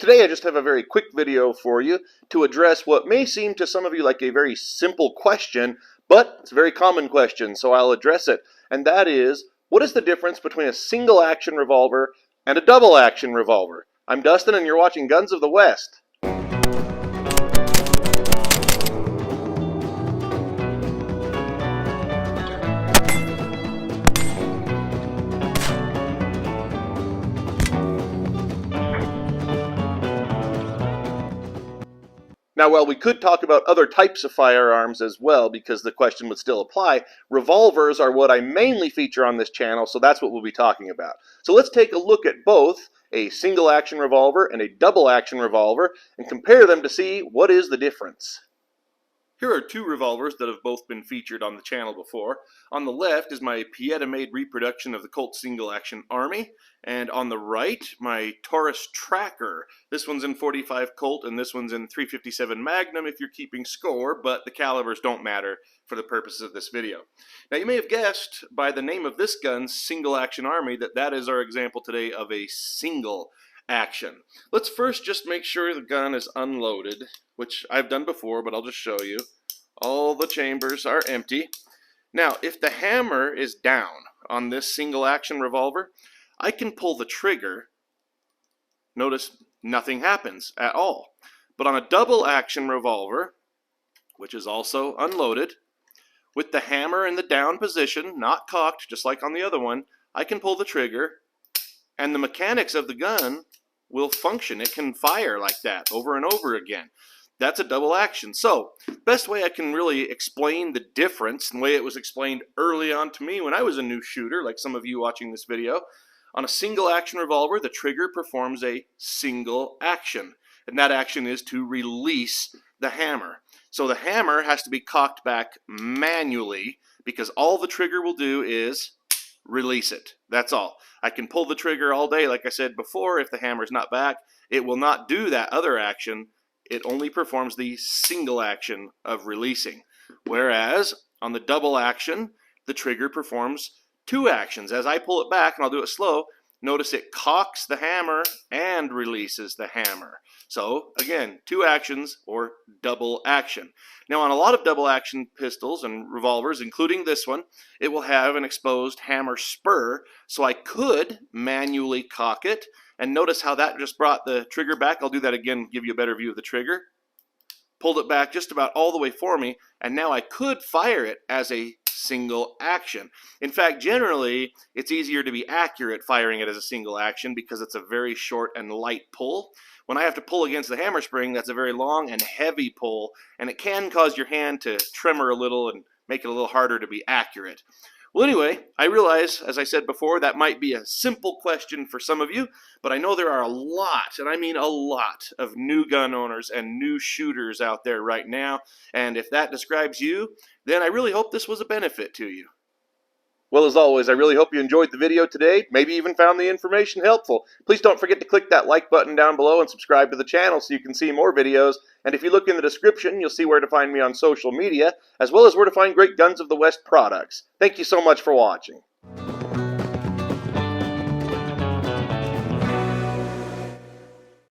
Today I just have a very quick video for you to address what may seem to some of you like a very simple question, but it's a very common question, so I'll address it. And that is, what is the difference between a single action revolver and a double action revolver? I'm Dustin and you're watching Guns of the West. Now, while we could talk about other types of firearms as well, because the question would still apply, revolvers are what I mainly feature on this channel, so that's what we'll be talking about. So let's take a look at both a single action revolver and a double action revolver and compare them to see what is the difference. Here are two revolvers that have both been featured on the channel before. On the left is my Pieta-made reproduction of the Colt Single Action Army, and on the right, my Taurus Tracker. This one's in .45 Colt, and this one's in .357 Magnum if you're keeping score, but the calibers don't matter for the purposes of this video. Now, you may have guessed by the name of this gun, Single Action Army, that is our example today of a single action. Let's first just make sure the gun is unloaded, which I've done before, but I'll just show you. All the chambers are empty. Now, if the hammer is down on this single action revolver, I can pull the trigger. Notice nothing happens at all. But on a double action revolver, which is also unloaded, with the hammer in the down position, not cocked, just like on the other one, I can pull the trigger, and the mechanics of the gun will function. It can fire like that over and over again. That's a double action. So, best way I can really explain the difference, and the way it was explained early on to me when I was a new shooter, like some of you watching this video, on a single action revolver, the trigger performs a single action. And that action is to release the hammer. So the hammer has to be cocked back manually because all the trigger will do is release it. That's all. I can pull the trigger all day, like I said before. If the hammer's not back, it will not do that other action. It only performs the single action of releasing. Whereas on the double action, the trigger performs two actions. As I pull it back, and I'll do it slow, notice it cocks the hammer and releases the hammer. So again, two actions or double action. Now on a lot of double action pistols and revolvers, including this one, it will have an exposed hammer spur, so I could manually cock it. And notice how that just brought the trigger back. I'll do that again, give you a better view of the trigger. Pulled it back just about all the way for me, and now I could fire it as a single action. In fact, generally, it's easier to be accurate firing it as a single action because it's a very short and light pull. When I have to pull against the hammer spring, that's a very long and heavy pull, and it can cause your hand to tremor a little and make it a little harder to be accurate. Well, anyway, I realize, as I said before, that might be a simple question for some of you, but I know there are a lot, and I mean a lot, of new gun owners and new shooters out there right now, and if that describes you, then I really hope this was a benefit to you. Well, as always, I really hope you enjoyed the video today, maybe even found the information helpful. Please don't forget to click that like button down below and subscribe to the channel so you can see more videos. And if you look in the description, you'll see where to find me on social media, as well as where to find great Guns of the West products. Thank you so much for watching.